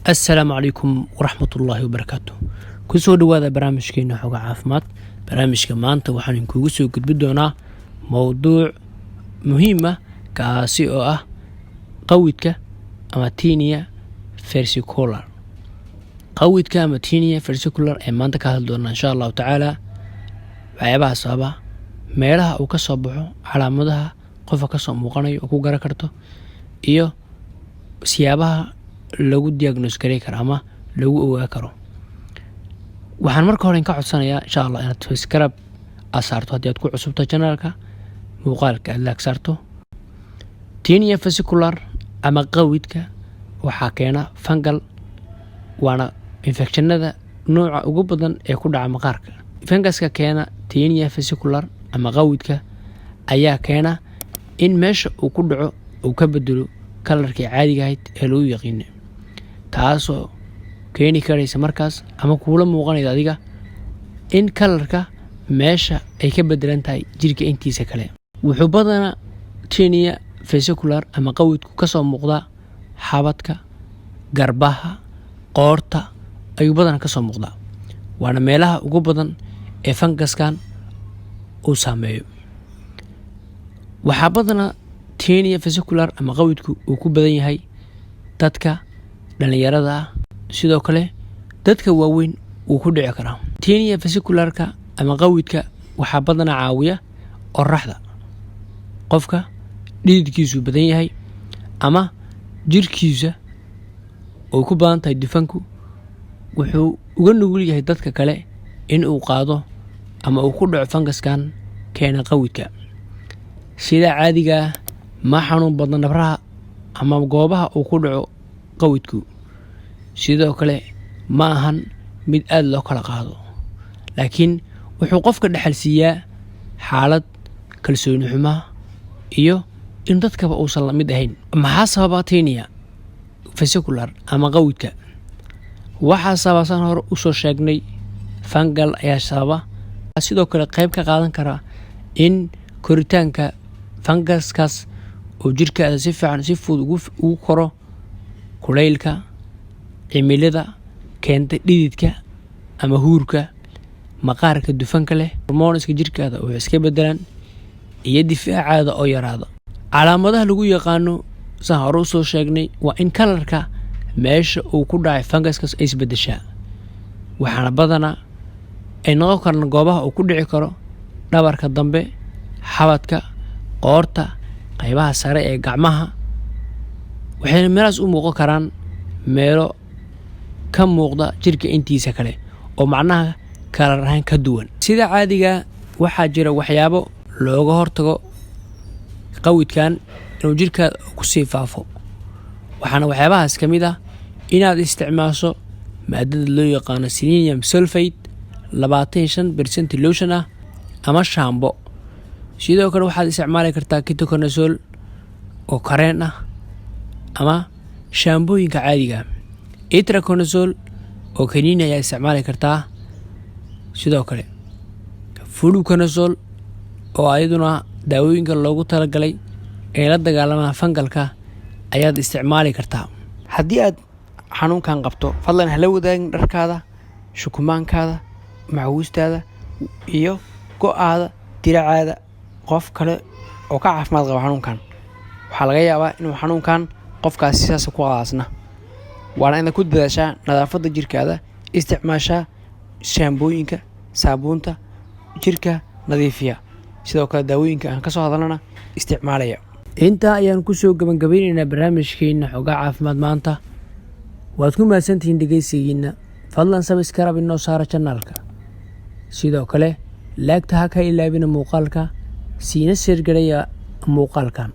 السلام عليكم ورحمة الله وبركاته. كسو دوادا برامجكينا حوغا عافمات. برامجكا مانتا waxaan inkugu soo gudbin doonaa mowduuc muhiim ah kaasi oo ah qawidka ama tinea versicolor. qawidka ama tinea versicolor ee maanta ka hadli doonaa insha Allah taala waxyaabaha sababa meelaha uu ka soo baxo calaamadaha qofka ka soo muuqanayo oo ku garan karto iyo siyaabaha lagu diagnose gareey karo ama lagu ogaa karo. waxaan marka hore ka codsanayaa insha Allah inaad subscribe asaarto haddii aad ku cusubto channelka muuqaalka aad like saarto. tinea versicolor ama qawidka waxaa keena fungal waana infectionada nooca ugu badan ee ku dhaca maqaarka. fungaska keena tinea versicolor ama qawidka ayaa keena in meesha uu ku dhaco uu ka bedelo kalarkii caadiga ahayd ee lagu yaqiinay, taasoo keeni karaysa markaas ama kuula muuqanaysa adiga in kalarka meesha ay ka bedelan tahay jirka intiisa kale. wuxuu badanaa tinea versicolor ama qawidku ka soo muuqdaa xabadka, garbaha, qoorta ayuu badanaa ka soo muuqdaa, waana meelaha ugu badan ee fungaskan uu saameeyo. waxaa badanaa tinea versicolor ama qawidku uu ku badan yahay dadka dhalinyarada ah, sidoo kale dadka waaweyn uu ku dhici karaa. tinea versicolorka ama qawidka waxaa badanaa caawiya qorraxda. qofka dhididkiisu badan yahay ama jirkiisa oo ku badan tahay dufanku wuxuu uga nugul yahay dadka kale in uu qaado ama uu ku dhaco fungaskan keena qawidka. sida caadiga ma xanuun badan nabraha ama goobaha uu ku dhaco qawidku, sidoo kale ma ahan mid aad loo kala qaado, laakiin wuxuu qofka dhaxal siiyaa xaalad kalsooni xumo iyo in dadkaba uusan la mid ahayn. maxaa sababa tinea versicolor ama qawidka? waxaa sababasan hore u soo sheegnay fungal ayaa sababa, sidoo kale qayb ka qaadan kara in koritaanka fungaskaas oo jirkaada si fiican si fudud ugu koro. kulaylka, cimilada keenta dhididka ama huurka, maqaarka dufanka leh, hormoonska jirkaada oo iska bedelaan iyo difaacaada oo yaraada. calaamadaha lagu yaqaano saan hore u soo sheegnay waa in kalarka meesha uu ku dhacay fungaskaas ay isbedeshaa, waxaana badanaa ay noqon karaan goobaha uu ku dhici karo dhabarka dambe, xabadka, qoorta, qaybaha sare ee gacmaha. waxayna meelahaas u muuqan karaan meelo ka muuqda jirka intiisa kale oo macnaha kalar ahaan ka duwan. sida caadiga waxaa jira waxyaabo looga hortago qawidkan inuu jirkaada ku sii faafo, waxaana waxyaabahaas ka mid ah inaad isticmaasho maadada loo yaqaano selenium sulfate 25% lotion ah ama shaambo. sidoo kale waxaad isticmaali kartaa ketoconazole oo kareen ah ama shaambooyinka caadiga. itraconazole oo kaniini ayaa isticmaali kartaa. sidoo kale fluconazole oo ayaduna daawooyinka loogu talagalay ee la dagaalamaa fungalka ayaad isticmaali kartaa. haddii aad xanuunkan qabto fadlan hala wadaagin dharkaada, shukumaankaada, macawiistaada iyo go'aada, diracaada qof kale oo ka caafimaad qaba xanuunkan. waxaa laga yaabaa inuu xanuunkan qofkaasi sidaas ku qaasna, waana inaad ku dadaashaa nadaafadda jirkaada, isticmaashaa shaambooyinka, saabuunta jirka nadiifiya, sidoo kale daawooyinka aan ka soo hadalnana isticmaalaya. intaa ayaan ku soo gabagabeynaynaa barnaamijkeena xogaa caafimaad maanta. waad ku mahadsantihiin dhegeysigiina. fadlan subscribe inoo saara channelka, sidoo kale laagta ha ka ilaabina muuqaalka, siina sheer gareeya muuqaalkan.